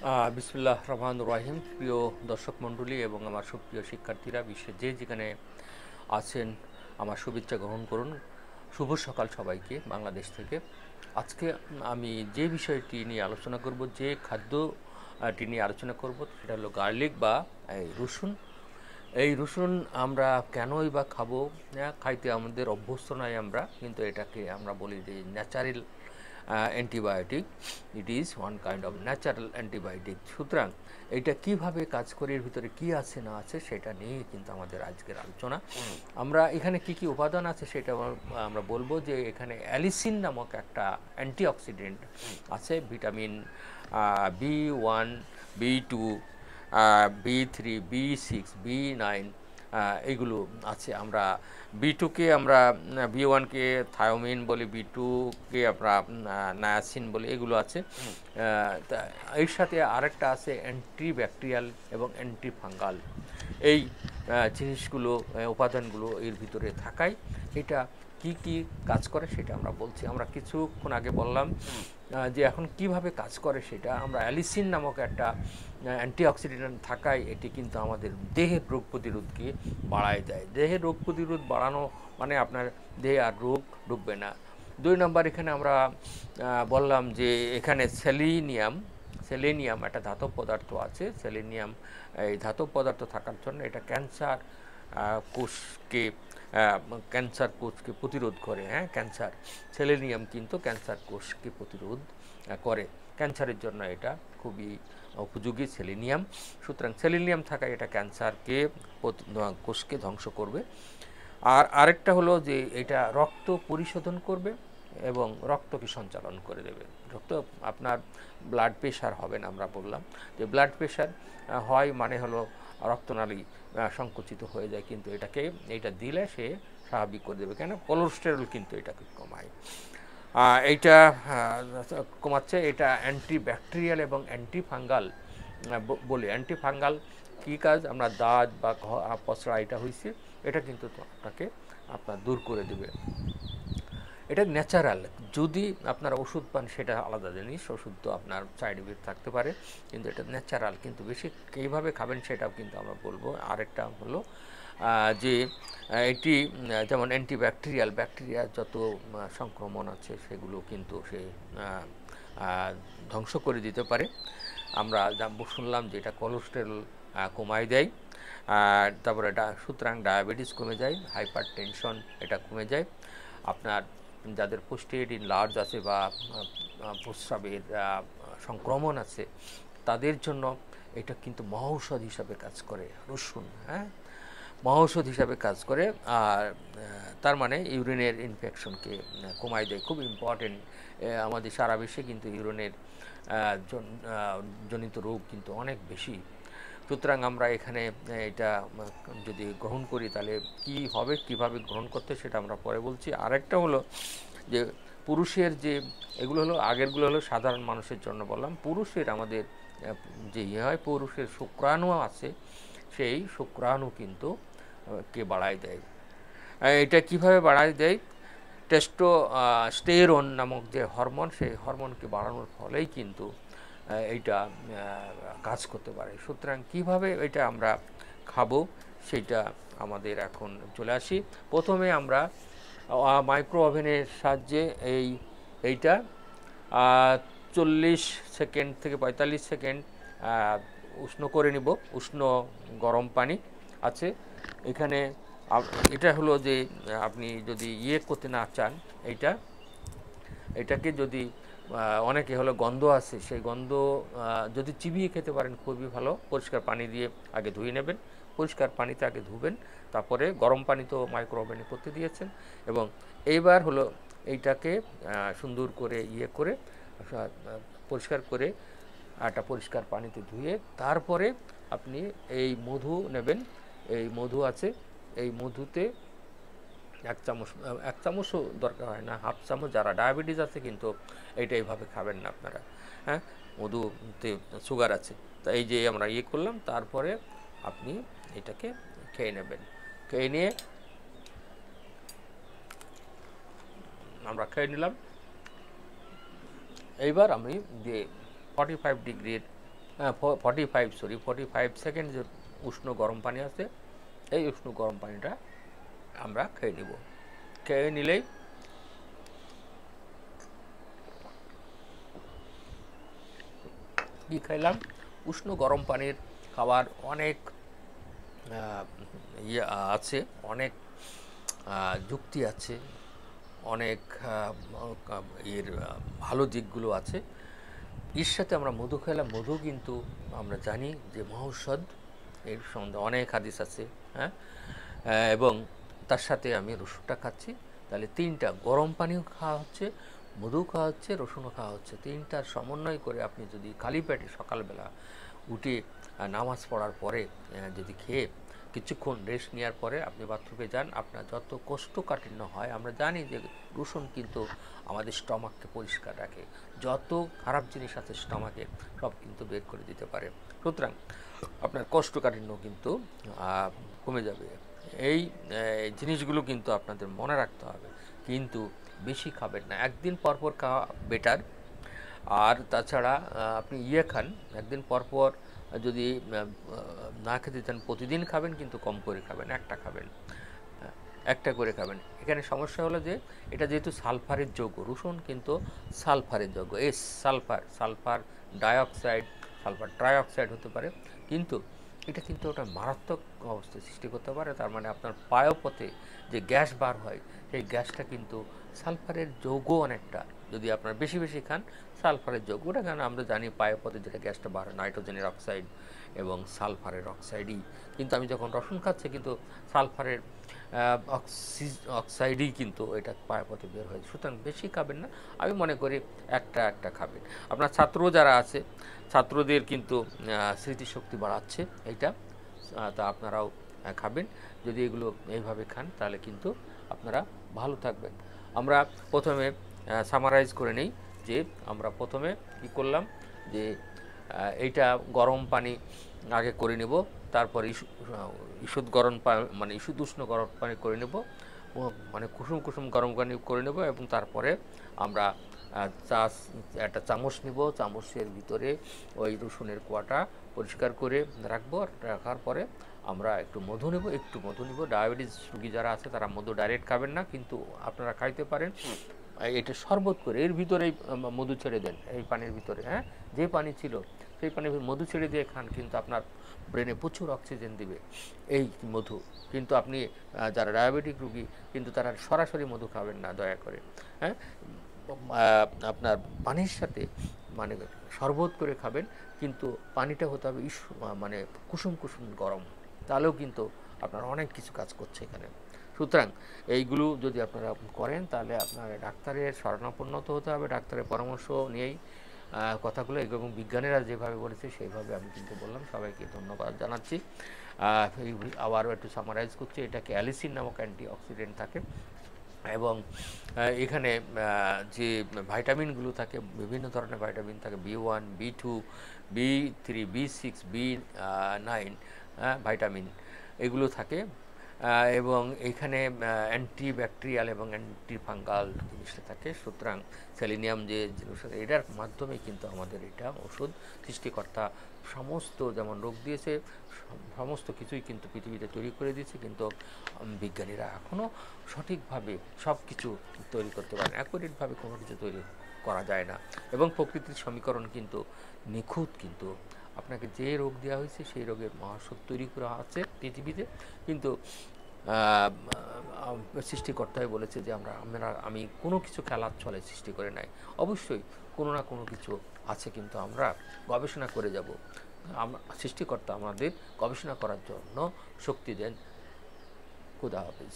বিসমিল্লাহ রহমান রাহিম। প্রিয় দর্শক মণ্ডলী এবং আমার সুপ্রিয় শিক্ষার্থীরা, বিশ্বের যে যেখানে আছেন আমার শুভেচ্ছা গ্রহণ করুন। শুভ সকাল সবাইকে বাংলাদেশ থেকে। আজকে আমি যে বিষয়টি নিয়ে আলোচনা করব, যে খাদ্যটি নিয়ে আলোচনা করব, সেটা হলো গার্লিক বা এই রসুন। এই রসুন আমরা কেনই বা খাবো? খাইতে আমাদের অভ্যস্ত নয় আমরা, কিন্তু এটাকে আমরা বলি যে natural antibiotic. It is one kind of natural antibiotic. সুতরাং এটা কিভাবে কাজ করে, এর ভিতরে কি আছে না আছে সেটা নিয়ে কিন্তু আমাদের আজকের আলোচনা। আমরা এখানে কি কি উপাদান আছে সেটা আমরা বলবো। যে এখানে অ্যালিসিন নামক একটা অ্যান্টিঅক্সিডেন্ট আছে, vitamin B1, B2, B3, B6, B9 এগুলো আছে। আমরা B2কে আমরা B1কে থায়োমিন বলি, B2কে আমরা নায়াসিন বলি, এগুলো আছে। এর সাথে আরেকটা আছে অ্যান্টিব্যাকটেরিয়াল এবং অ্যান্টিফাঙ্গাল। এই জিনিসগুলো, উপাদানগুলো এর ভিতরে থাকায় এটা কি কি কাজ করে সেটা আমরা বলছি। আমরা কিছুক্ষণ আগে বললাম যে এখন কিভাবে কাজ করে সেটা। আমরা অ্যালিসিন নামক একটা অ্যান্টিঅক্সিডেন্ট থাকায় এটি কিন্তু আমাদের দেহের রোগ প্রতিরোধকে বাড়ায় দেয়। দেহের রোগ প্রতিরোধ বাড়ানো মানে আপনার দেহে আর রোগ ঢুকবে না। 2 নম্বর, এখানে আমরা বললাম যে এখানে সেলেনিয়াম একটা ধাতব পদার্থ আছে। সেলেনিয়াম এই ধাতব পদার্থ থাকার জন্য এটা কোষকে ক্যান্সার কোষকে প্রতিরোধ করে। সেলেনিয়াম কিন্তু ক্যান্সার কোষকে প্রতিরোধ করে। ক্যান্সারের জন্য এটা খুবই উপযোগী সেলেনিয়াম। সুতরাং সেলেনিয়াম থাকায় এটা কোষকে ধ্বংস করবে। আর আরেকটা হলো যে এটা রক্ত পরিশোধন করবে এবং রক্তকে সঞ্চালন করে দেবে। আপনার ব্লাড প্রেশার হবে না। আমরা বললাম যে ব্লাড প্রেশার হয় মানে হলো রক্তনালী সংকুচিত হয়ে যায়, কিন্তু এইটা দিলে সে স্বাভাবিক করে দেবে। কেন? কোলেস্টেরল কিন্তু এটাকে কমায়। এইটা কমাচ্ছে। এটা অ্যান্টিব্যাকটেরিয়াল এবং অ্যান্টিফাঙ্গাল বলি। অ্যান্টিফাঙ্গাল কী কাজ? আমরা দাঁত বা পসরা এটা হয়েছে, এটা কিন্তু আপনার দূর করে দেবে। এটা ন্যাচারাল। যদি আপনার ওষুধ পান সেটা আলাদা জিনিস, ওষুধ তো আপনার সাইড ইফেক্ট থাকতে পারে, কিন্তু এটা ন্যাচারাল। কিন্তু বেশি কীভাবে খাবেন সেটাও কিন্তু আমরা বলবো। আরেকটা হলো যে এটি যেমন অ্যান্টিব্যাকটেরিয়াল, ব্যাকটেরিয়ার যত সংক্রমণ আছে সেগুলো কিন্তু সে ধ্বংস করে দিতে পারে। আমরা শুনলাম যে এটা কোলেস্টেরল কমায় দেয়। তারপরে সুতরাং ডায়াবেটিস কমে যায়, হাইপার টেনশন এটা কমে যায়। আপনার যাদের পোস্টেড ইনলার্জ আছে বা প্রস্রাবের সংক্রমণ আছে তাদের জন্য এটা কিন্তু মহৌষধ হিসাবে কাজ করে রসুন। মহৌষধ হিসাবে কাজ করে। আর তার মানে ইউরিনের ইনফেকশনকে কমায় দেয়। খুব ইম্পর্টেন্ট। আমাদের সারা বিশ্বে কিন্তু ইউরিনের জনিত রোগ কিন্তু অনেক বেশি। সুতরাং আমরা এখানে এটা যদি গ্রহণ করি তাহলে কি হবে, কিভাবে গ্রহণ করতে সেটা আমরা পরে বলছি। আরেকটা হলো যে পুরুষের যে এগুলো হলো, আগেরগুলো হলো সাধারণ মানুষের জন্য বললাম। পুরুষের আমাদের যে হয়, পুরুষের শুক্রাণু আছে, সেই শুক্রাণু কিন্তু কে বাড়ায় দেয়। এটা কিভাবে বাড়ায় দেয়? টেস্টোস্টেরন নামক যে হরমোন, সেই হরমোনকে বাড়ানোর ফলেই কিন্তু এইটা কাজ করতে পারে। সুতরাং কিভাবে এটা আমরা খাবো সেটা আমাদের এখন চলে আসি। প্রথমে আমরা মাইক্রো ওভেনের সাহায্যে এইটা 40 সেকেন্ড থেকে 45 সেকেন্ড উষ্ণ করে নিব। উষ্ণ গরম পানি আছে এখানে। এটা হলো যে আপনি যদি করতে না চান, এটাকে যদি অনেকে হলো গন্ধ আছে, সেই গন্ধ যদি চিবিয়ে খেতে পারেন খুবই ভালো। পরিষ্কার পানি দিয়ে আগে ধুয়ে নেবেন, পরিষ্কার পানিতে আগে ধুবেন, তারপরে গরম পানি তো মাইক্রো ওভেনে করতে দিয়েছেন। এবং এইবার হলো এইটাকে সুন্দর করে করে পরিষ্কার করে একটা পরিষ্কার পানিতে ধুয়ে তারপরে আপনি এই মধু নেবেন। এই মধু আছে, এই মধুতে 1 চামচও দরকার হয় না, হাফ চামচ। যারা ডায়াবেটিস আছে কিন্তু এইটা এইভাবে খাবেন না আপনারা। মধুতে সুগার আছে। তা এই যে আমরা করলাম, তারপরে আপনি এটাকে খেয়ে নেবেন। খেয়ে নিয়ে আমরা খেয়ে নিলাম। এইবার আমি যে 45 ডিগ্রির 45 সেকেন্ড যে উষ্ণ গরম পানি আছে, এই উষ্ণ গরম পানিটা আমরা খেয়ে নিব। খেয়ে নিলেই কি খাইলাম, উষ্ণ গরম পানির খাওয়ার অনেক ইয়ে আছে, অনেক যুক্তি আছে, অনেক এর ভালো দিকগুলো আছে। এর সাথে আমরা মধু খেলাম, মধু কিন্তু আমরা জানি যে মহৌষধ, এর সম্বন্ধে অনেক হাদিস আছে। হ্যাঁ, এবং তার সাথে আমি রসুনটা খাচ্ছি, তাহলে তিনটা গরম পানিও খাওয়া হচ্ছে, মধু খাওয়া হচ্ছে, রসুনও খাওয়া হচ্ছে। তিনটার সমন্বয় করে আপনি যদি খালি পেটে সকালবেলা উঠে নামাজ পড়ার পরে যদি খেয়ে কিছুক্ষণ রেস্ট নেওয়ার পরে আপনি বাথরুমে যান, আপনার যত কোষ্ঠকাঠিন্য হয়, আমরা জানি যে রসুন কিন্তু আমাদের স্টমাককে পরিষ্কার রাখে, যত খারাপ জিনিস আছে স্টমাকে সব কিন্তু বের করে দিতে পারে। সুতরাং আপনার কোষ্ঠকাঠিন্য কিন্তু কমে যাবে। এই জিনিসগুলো কিন্তু আপনাদের মনে রাখতে হবে, কিন্তু বেশি খাবেন না, একদিন পরপর খাওয়া বেটার। আর তাছাড়া আপনি খান একদিন পরপর, যদি না খেতে চান প্রতিদিন খাবেন, কিন্তু কম করে খাবেন, একটা খাবেন, একটা করে খাবেন। এখানে সমস্যা হলো যে এটা যেহেতু সালফারের যৌগ, রসুন কিন্তু সালফারের যৌগ, সালফার ডাইঅক্সাইড, সালফার ট্রাইঅক্সাইড হতে পারে, কিন্তু এটা কিন্তু ওটা মারাত্মক অবস্থা সৃষ্টি করতে পারে। তার মানে আপনার পায়ুপথে যে গ্যাস বার হয়, সেই গ্যাসটা কিন্তু সালফারের যৌগ অনেকটা, যদি আপনার বেশি বেশি খান সালফারের যৌগ, ওটা কেন আমরা জানি পায়ুপথে যেটা গ্যাসটা বার হয় নাইট্রোজেনের অক্সাইড এবং সালফারের অক্সাইডই, কিন্তু আমি যখন রসুন খাচ্ছি কিন্তু সালফারের অক্সাইডই কিন্তু এটা পায়ুপথে বের হয়। সুতরাং বেশি খাবেন না, আমি মনে করি একটা একটা খাবেন। আপনার ছাত্র যারা আছে, ছাত্রদের কিন্তু স্মৃতিশক্তি বাড়াচ্ছে এইটা, তা আপনারাও খাবেন। যদি এগুলো এইভাবে খান তাহলে কিন্তু আপনারা ভালো থাকবেন। আমরা প্রথমে সামারাইজ করে নেই যে আমরা প্রথমে কি করলাম, যে এইটা গরম পানি আগে করে নেব, তারপর ঈষৎ গরম পানি মানে ঈষৎ উষ্ণ গরম পানি করে নেব, মানে কুসুম কুসুম গরম পানি করে নেব, এবং তারপরে আমরা একটা চামচ নিব, চামচের ভিতরে ওই রসুনের কোয়াটা পরিষ্কার করে রাখবো, রাখার পরে আমরা একটু মধু নেব, ডায়াবেটিস রোগী যারা আছে তারা মধু ডাইরেক্ট খাবেন না, কিন্তু আপনারা খাইতে পারেন এটা শরবত করে, এর ভিতরেই মধু ছেড়ে দেন, এই পানির ভিতরে, হ্যাঁ, যে পানি ছিল সেই পানির মধু ছেড়ে দিয়ে খান, কিন্তু আপনার ব্রেনে প্রচুর অক্সিজেন দিবে এই মধু। কিন্তু আপনি যারা ডায়াবেটিক রোগী, কিন্তু তারা সরাসরি মধু খাবেন না দয়া করে, হ্যাঁ, আপনার পানির সাথে মানে শরবত করে খাবেন, কিন্তু পানিটা হতে হবে মানে কুসুম কুসুম গরম, তাহলেও কিন্তু আপনার অনেক কিছু কাজ করছে এখানে। সুতরাং এইগুলো যদি আপনারা করেন তাহলে আপনার ডাক্তারের শরণাপন্ন হতে হবে, ডাক্তারের পরামর্শ নিয়েই কথাগুলো, এবং বিজ্ঞানীরা যেভাবে বলেছে সেইভাবে আমি কিন্তু বললাম। সবাইকে ধন্যবাদ জানাচ্ছি। আবারও একটু সামারাইজ করছি, এটাকে অ্যালিসিন নামক অ্যান্টি অক্সিডেন্ট থাকে, এবং এখানে যে ভাইটামিনগুলো থাকে, বিভিন্ন ধরনের ভাইটামিন থাকে, B1, B2, B3, B6, B9 vitamin এগুলো থাকে, এবং এখানে অ্যান্টিব্যাকটেরিয়াল এবং অ্যান্টিফাঙ্গাল জিনিসটা থাকে। সুতরাং সেলিনিয়াম যে জিনিস, এটার মাধ্যমে কিন্তু আমাদের এটা ওষুধ সৃষ্টিকর্তা সমস্ত যেমন রোগ দিয়েছে, সমস্ত কিছুই কিন্তু পৃথিবীতে তৈরি করে দিয়েছে, কিন্তু বিজ্ঞানীরা এখনও সঠিকভাবে সব কিছু তৈরি করতে পারে না, অ্যাকুরেটভাবে কোনো কিছু তৈরি করা যায় না, এবং প্রকৃতির সমীকরণ কিন্তু নিখুঁত, কিন্তু আপনাকে যে রোগ দেওয়া হয়েছে সেই রোগের মহাঔষধ তৈরি করা আছে পৃথিবীতে, কিন্তু সৃষ্টিকর্তাই বলেছে যে আমি কোনো কিছু খেলার ছলে সৃষ্টি করে নাই, অবশ্যই কোনো না কোনো কিছু আছে, কিন্তু আমরা গবেষণা করে যাব। সৃষ্টিকর্তা আমাদের গবেষণা করার জন্য শক্তি দেন। খুদা হাফেজ।